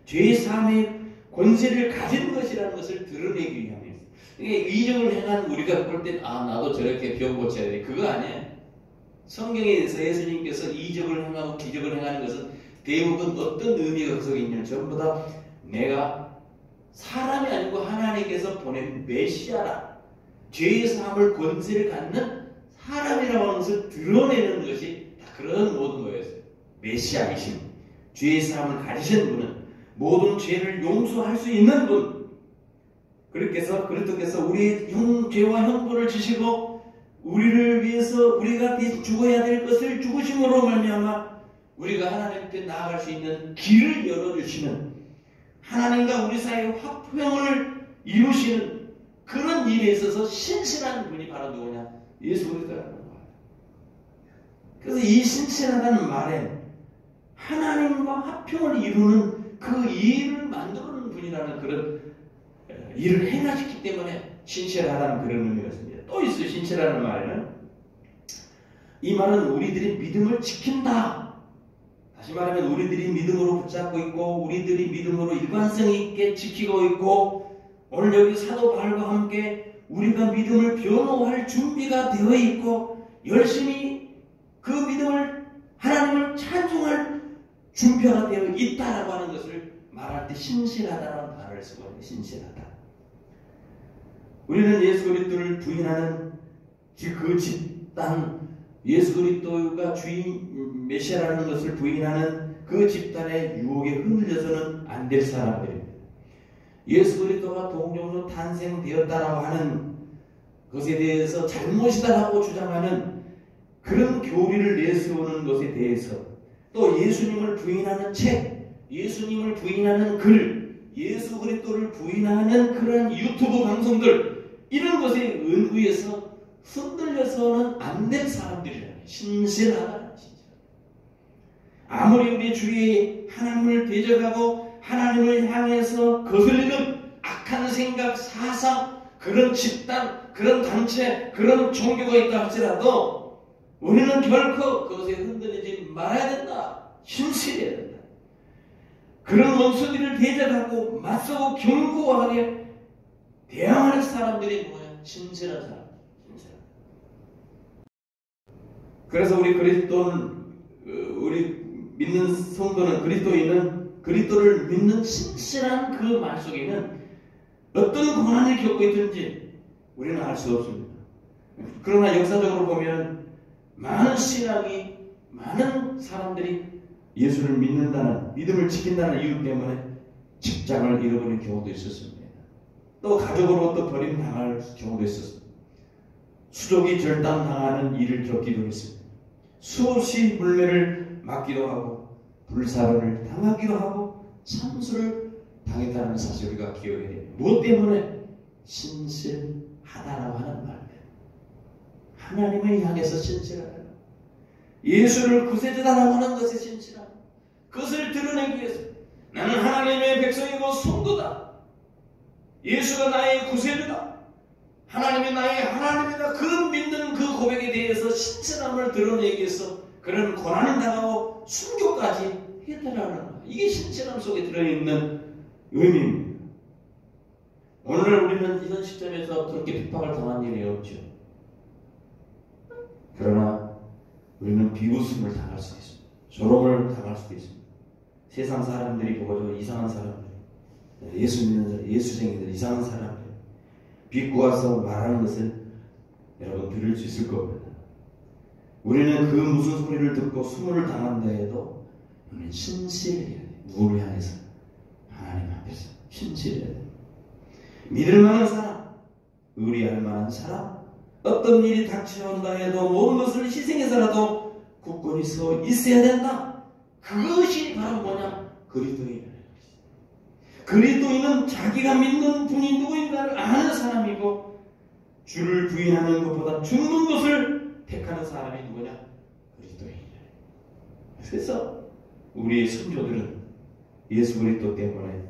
[SPEAKER 1] 죄사함의 권세를 가진 것이라는 것을 드러내기 위함이에요. 그러니까 이적을 행한 우리가 볼 때 나도 저렇게 병 고쳐야 돼. 그거 아니에요. 성경에서 예수님께서 이적을 행하고 기적을 행하는 것은 대부분 어떤 의미가 그 속에 있냐면 전부 다 내가 사람이 아니고 하나님께서 보낸 메시아라, 죄의 사함을 권세를 갖는 사람이라고 하는 것을 드러내는 것이 다 그런 모든 거였어요. 메시아이심, 죄의 사함을 가지신 분은 모든 죄를 용서할 수 있는 분, 그리스도께서 우리의 죄와 형벌을 지시고 우리를 위해서 우리가 죽어야 될 것을 죽으심으로 말미암아 우리가 하나님께 나아갈 수 있는 길을 열어주시는, 하나님과 우리 사이의 화평을 이루시는 그런 일에 있어서 신실한 분이 바로 누구냐? 예수 그리스도라는 거예요. 그래서 이 신실하다는 말에 하나님과 화평을 이루는 그 일을 만드는 분이라는 그런 일을 행하셨기 때문에 신실하다는 그런 의미가 있습니다. 또 있어요. 신실하다는 말에는 이 말은 우리들이 믿음을 지킨다. 다시 말하면 우리들이 믿음으로 붙잡고 있고 우리들이 믿음으로 일관성 있게 지키고 있고 오늘 여기 사도 바울과 함께 우리가 믿음을 변호할 준비가 되어 있고 열심히 그 믿음을 하나님을 찬송할 준비가 되어 있다라고 하는 것을 말할 때 신실하다라는 말을 쓰고 있는 신실하다. 우리는 예수 그리스도를 부인하는 그 집단, 예수 그리스도가 주인 메시아라는 것을 부인하는 그 집단의 유혹에 흔들려서는 안 될 사람들입니다. 예수 그리스도가 동정로 탄생되었다라고 하는 것에 대해서 잘못이다라고 주장하는 그런 교리를 내세우는 것에 대해서, 또 예수님을 부인하는 책, 예수님을 부인하는 글, 예수 그리스도를 부인하는 그런 유튜브 방송들, 이런 것에 의해서 흔들려서는 안 될 사람들이라는, 신실하다는 진짜. 아무리 우리 주위에 하나님을 대적하고 하나님을 향해서 거슬리는 악한 생각, 사상, 그런 집단, 그런 단체, 그런 종교가 있다 할지라도 우리는 결코 그것에 흔들리지 말아야 된다. 신실해야 된다. 그런 원수들을 대적하고 맞서고 견고하게 대항하는 사람들이 뭐야? 신실한 사람. 그래서 우리 그리스도는, 우리 믿는 성도는, 그리스도인은 그리스도를 믿는 신실한 그 말 속에는 어떤 고난을 겪고 있든지 우리는 알 수 없습니다. 그러나 역사적으로 보면 많은 신앙이, 많은 사람들이 예수를 믿는다는, 믿음을 지킨다는 이유 때문에 직장을 잃어버린 경우도 있었습니다. 또 가족으로부터 버림당할 경우도 있었습니다. 수족이 절단당하는 일을 겪기도 했습니다. 수없이 물매를 맞기도 하고 불사를 당하기도 하고 참수를 당했다는 사실 우리가 기억해야 됩니다. 무엇 때문에? 신실하다라고 하는 말이에요. 하나님을 향해서 신실하다. 예수를 구세주다라고 하는 것에 신실하다. 그것을 드러내기 위해서 나는 하나님의 백성이고 성도다. 예수가 나의 구세주다. 하나님이 나의 하나님이다. 그 믿는 그 고백에 대해서 신실함을 드러내기 위해서 그런 고난을 당하고 순교까지 했다라는 거예요. 이게 신실함 속에 들어있는 의미입니다. 오늘날 우리는 이런 시점에서 그렇게 핍박을 당한 일이 없죠. 그러나 우리는 비웃음을 당할 수도 있습니다. 조롱을 당할 수도 있습니다. 세상 사람들이 보고 이상한 사람들, 예수 믿는 사람, 예수쟁이들, 이상한 사람들 비꼬 와서 말하는 것을 여러분 들을 수 있을 겁니다. 우리는 그 무슨 소리를 듣고 수모를 당한다 해도 우리는 신실해야 돼. 누구를 향해서? 하나님 앞에서 신실해야 돼. 믿을 만한 사람, 의리할 만한 사람, 어떤 일이 닥쳐온다 해도 모든 것을 희생해서라도 굳건히 서 있어야 된다. 그것이 바로 뭐냐? 그리스도인이라는 것이지. 그리스도인은 자기가 믿는 분이 누구인가를 아는 사람이고 주를 부인하는 것보다 죽는 것을 택하는 사람이 누구냐? 그리스도인이다. 그래서 우리의 선조들은 예수 그리스도 때문에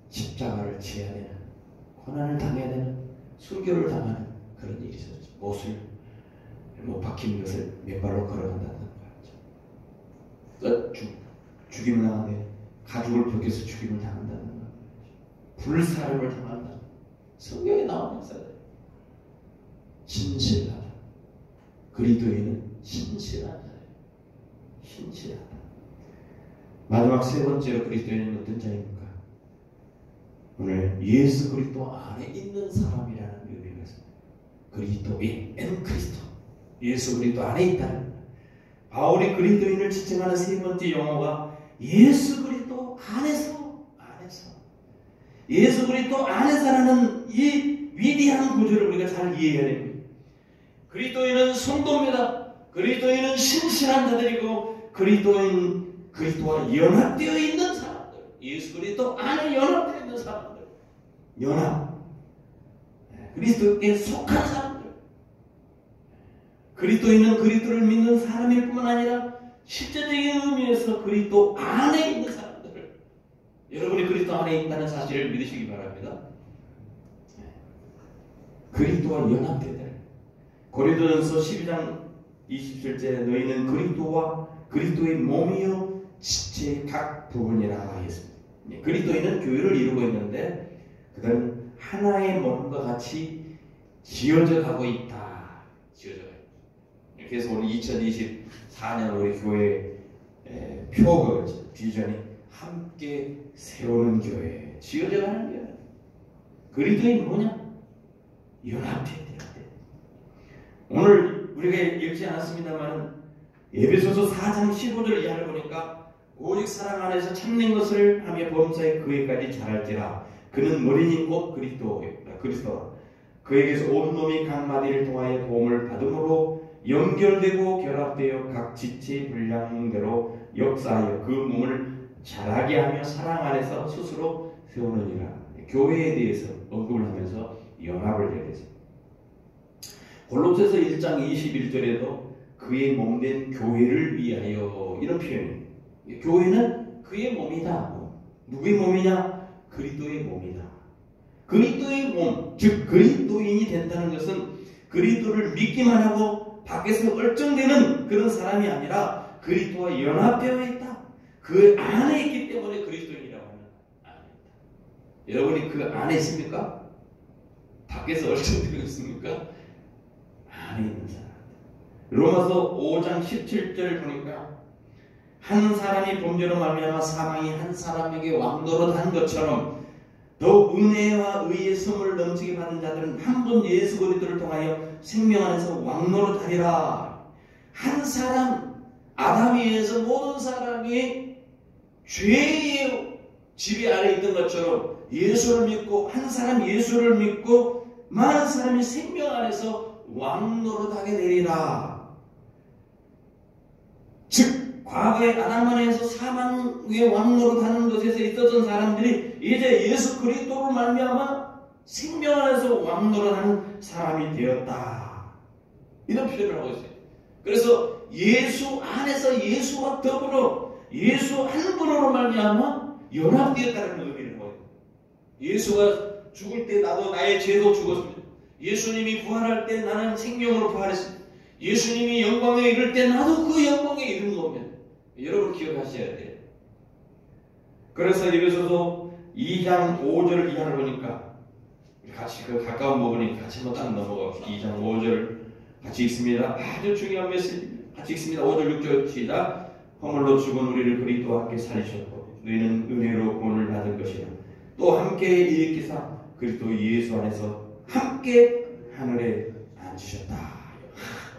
[SPEAKER 1] 십자가를 지어야 되는, 고난을 당해야 되는, 순교를 당하는 그런 일이 있었죠. 못을 못 박힌 것을 맨발로 걸어간다는 거죠. 죽임을 당하게 가죽을 벗겨서 죽임을 당한다는 거죠. 불사름을 당한다. 성경에 나오는 역사다. 신실하다. 그리스도인은 신실하다. 신실하다. 마지막 세 번째로 그리스도인은 어떤 자입니까? 오늘 예수 그리스도 안에 있는 사람이라는 의미가 있습니다. 그리스도인, 엔 그리스도. 예수 그리스도 안에 있다는 것. 바울이 그리스도인을 지칭하는 세 번째 용어가 예수 그리스도 안에서. 예수 그리스도 안에서라는 이 위대한 구조를 우리가 잘 이해해야 됩니다. 그리스도인은 성도입니다. 그리스도인은 신실한 자들이고 그리스도와 연합되어 있는 사람들. 예수 그리스도 안에 연합되어 있는 사람들. 연합. 그리스도께 속한 사람들. 그리스도인은 그리스도를 믿는 사람일 뿐만 아니라 실제적인 의미에서 그리스도 안에 있는 사람들. 여러분이 그리스도 안에 있다는 사실을 믿으시기 바랍니다. 그리스도와 연합되다. 고린도전서 12장 27절에 너희는 그리스도와 그리스도의 몸이요 지체의 각 부분이라 하였습니다. 그리스도인은 교회를 이루고 있는데 그들은 하나의 몸과 같이 지어져 가고 있다. 지어져 가고 있다. 그래서 오늘 2024년 우리 교회 표가 비전이 함께 세우는 교회, 지어져 가는 교회. 그리스도인이 뭐냐? 연합해야 돼. 오늘 우리가 읽지 않았습니다만 에베소서 4장 15절 이하를 보니까 오직 사랑 안에서 참는 것을 하며 범사에 그에까지 자랄지라. 그는 머리니 곧 그리스도라. 그에게서 온 놈이 각 마디를 통하여 도움을 받음으로 연결되고 결합되어 각 지체의 분량대로 역사하여 그 몸을 자라게 하며 사랑 안에서 스스로 세우느니라. 교회에 대해서 언급을 하면서 연합을 해야 되죠. 골로새서 1장 21절에도 그의 몸된 교회를 위하여 이런 표현이에요. 교회는 그의 몸이다. 누구의 몸이냐? 그리스도의 몸이다. 그리스도의 몸, 즉 그리스도인이 된다는 것은 그리스도를 믿기만 하고 밖에서 얼쩡대는 그런 사람이 아니라 그리스도와 연합되어 있다. 그 안에 있기 때문에 그리스도인이라고 하는 안에 있다. 여러분이 그 안에 있습니까? 밖에서 얼쩡대고 있습니까? 안에 있는 사람. 로마서 5장 17절 보니까 한 사람이 범죄로 말미암아 사망이 한 사람에게 왕노릇한 것처럼 더 은혜와 의의 선물을 넘치게 받은 자들은 한 번 예수 그리스도를 통하여 생명 안에서 왕노릇하리라. 한 사람, 아담에 의해서 모든 사람이 죄의 지배 아래 있던 것처럼 예수를 믿고 한 사람 예수를 믿고 많은 사람이 생명 안에서 왕노릇하게 되리라. 즉 과거에 아담 안에서 사망의 왕노릇하는 것에서 있었던 사람들이 이제 예수 그리스도로 말미암아 생명 안에서 왕노릇하는 사람이 되었다. 이런 표현을 하고 있어요. 그래서 예수 안에서 예수와 더불어 예수 한 분으로 말미암아 연합되었다는 의미를 보여요. 예수가 죽을 때 나도 나의 죄도 죽었습니다. 예수님이 부활할 때 나는 생명으로 부활했습니다. 예수님이 영광에 이를 때 나도 그 영광에 이른 겁니다. 여러분 기억하셔야 돼요. 그래서 에베소서 2장 5절 이하를 보니까 같이 그 가까운 부분이 같이 한번 딱 넘어갑시다. 2장 5절 같이 읽습니다. 아주 중요한 메시지 같이 읽습니다. 5절 6절 시작. 허물로 죽은 우리를 그리스도와 함께 살리셨고 너희는 은혜로 구원을 받은 것이라. 또 함께 일으키사 그리스도 예수 안에서 함께 하늘에 앉으셨다.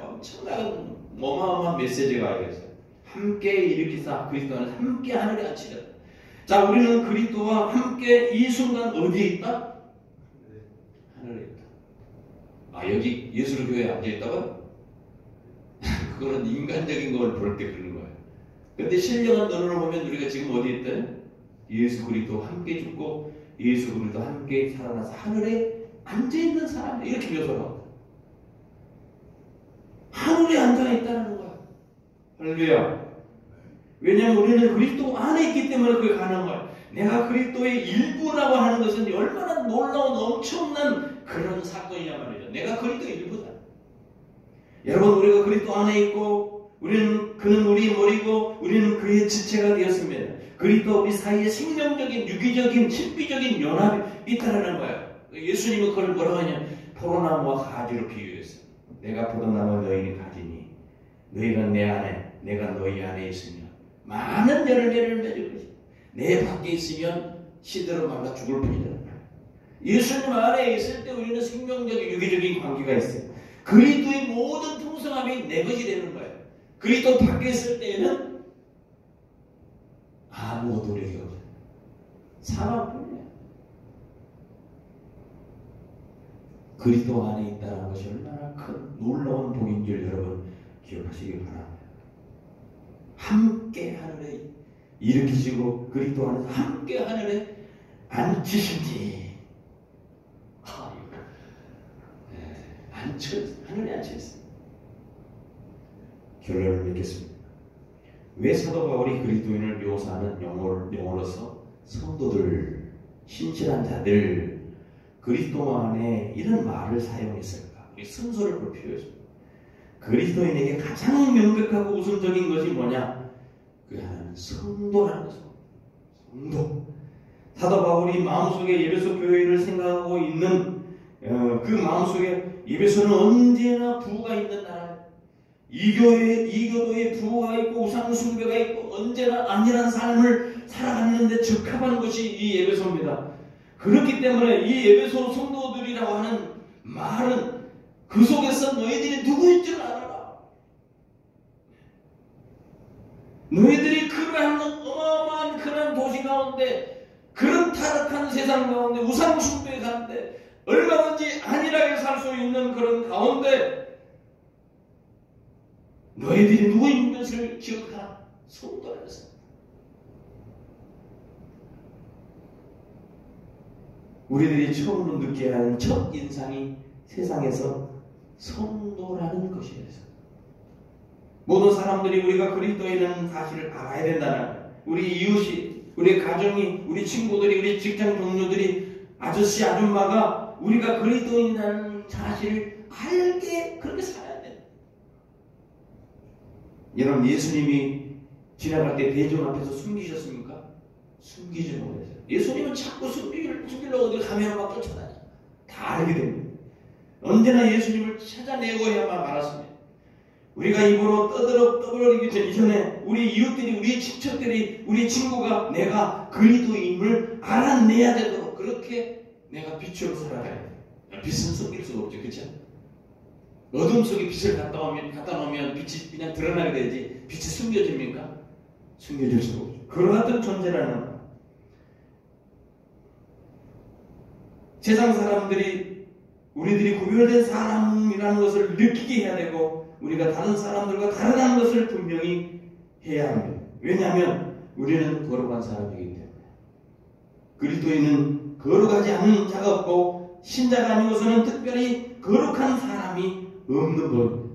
[SPEAKER 1] 엄청난 어마어마한 메시지가 알겠어요. 함께 일으키사 그리스도 안에서 함께 하늘에 앉으셨다. 자, 우리는 그리스도와 함께 이 순간 어디에 있다? 하늘에 있다. 아, 여기 예수를 교회에 앉아있다고요? 그거는 인간적인 걸 볼 때 그런 거예요. 근데 신령한 눈으로 보면 우리가 지금 어디에 있다? 예수 그리스도와 함께 죽고 예수 그리스도와 함께 살아나서 하늘에 앉아있는 사람, 이렇게 묘사를 합니다. 하늘에 앉아있다는 거야. 할렐루야. 왜냐하면 우리는 그리스도 안에 있기 때문에 그게 가능한 거야. 내가 그리스도의 일부라고 하는 것은 얼마나 놀라운 엄청난 그런 사건이냐 말이죠. 내가 그리스도의 일부다. 여러분, 우리가 그리스도 안에 있고 그는 우리의 머리고 우리는 그의 지체가 되었습니다. 그리스도와 우리 사이에 생명적인 유기적인 친비적인 연합이 있다라는 거예요. 예수님은 그걸 뭐라고 하냐? 포도나무와 가지로 비유했어요. 내가 포도나무 너희는 가지니 너희가 내 안에 내가 너희 안에 있으면 많은 열매를 맺을 것이다. 내 밖에 있으면 시들어 말라 죽을 뿐이다. 예수님 안에 있을 때 우리는 생명적인 유기적인 관계가 있어요. 그리스도의 모든 풍성함이 내 것이 되는 거예요. 그리스도 밖에 있을 때에는 아무것도 우리에게 없어요. 사망뿐이에요. 그리스도 안에 있다는 것이 얼마나 큰 놀라운 복인 줄 여러분 기억하시기 바랍니다. 함께 하늘에 일으키시고 그리스도 안에서 함께 하늘에 앉히신지 하늘에 앉혀있어요. 결론을 맺겠습니다. 왜 사도 바울이 그리스도인을 묘사하는 용어로서 성도들, 신실한 자들, 그리스도 안에 이런 말을 사용했을까? 순서를 볼 필요가 있습니다. 그리스도인에게 가장 명백하고 우선적인 것이 뭐냐? 그 하나는 성도라는 것입니다. 성도. 사도 바울이 마음속에 예배소 교회를 생각하고 있는 그 마음속에 예배소는 언제나 부가 있는 나라예요. 이교도에 부가 있고 우상 숭배가 있고 언제나 안일한 삶을 살아갔는데 적합한 것이 이 예배소입니다. 그렇기 때문에 이 예배소 성도들이라고 하는 말은 그 속에서 너희들이 누구인 줄 알아라. 너희들이 그러한 어마어마한 그런 도시 가운데 그런 타락한 세상 가운데 우상 숭배 가운데 얼마든지 안일하게 살 수 있는 그런 가운데 너희들이 누구인 것을 기억하라. 성도라서. 우리들이 처음으로 느껴야 하는 첫 인상이 세상에서 성도라는 것이에요. 모든 사람들이 우리가 그리스도인이라는 사실을 알아야 된다는 거예요. 우리 이웃이, 우리 가정이, 우리 친구들이, 우리 직장 동료들이, 아저씨, 아줌마가 우리가 그리스도인이라는 사실을 알게 그렇게 살아야 돼요. 여러분, 예수님이 지나갈 때 대전 앞에서 숨기셨습니까? 숨기지 못했어요. 예수님은 자꾸 숨기려고 어디 가면 막 쫓아다녀요. 다 알게 됩니다. 언제나 예수님을 찾아내고야만 말았습니다. 우리가 입으로 떠들어리기 전에 우리 이웃들이, 우리 친척들이, 우리 친구가 내가 그리스도임을 알아내야 되도록 그렇게 내가 빛으로 살아가야 돼요. 빛은 숨길 수가 없죠. 그렇죠? 어둠 속에 빛을 갖다 놓으면 빛이 그냥 드러나게 되지 빛이 숨겨집니까? 숨겨질 수가 없죠. 그러하던 존재라는 거예요. 세상 사람들이 우리들이 구별된 사람이라는 것을 느끼게 해야 되고 우리가 다른 사람들과 다르다는 것을 분명히 해야 합니다. 왜냐하면 우리는 거룩한 사람이기 때문에. 그리스도인은 거룩하지 않은 자가 없고 신자가 아니고서는 특별히 거룩한 사람이 없는 것.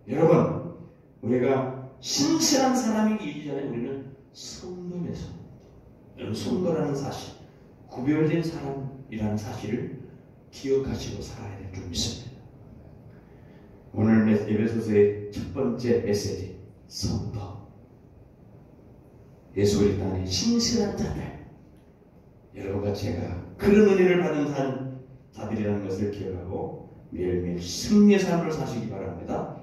[SPEAKER 1] 여러분, 우리가 신실한 사람이기 이전에 우리는 성도면서 여러분, 성도라는 사실, 구별된 사람이라는 사실을 기억하시고 살아야 될 줄 믿습니다. 오늘 에베소서의 첫 번째 메시지, 성도. 예수 그리스도 안에 신실한 자들. 여러분과 제가 그런 은혜를 받은 자들이라는 것을 기억하고 매일매일 승리의 삶을 사시기 바랍니다.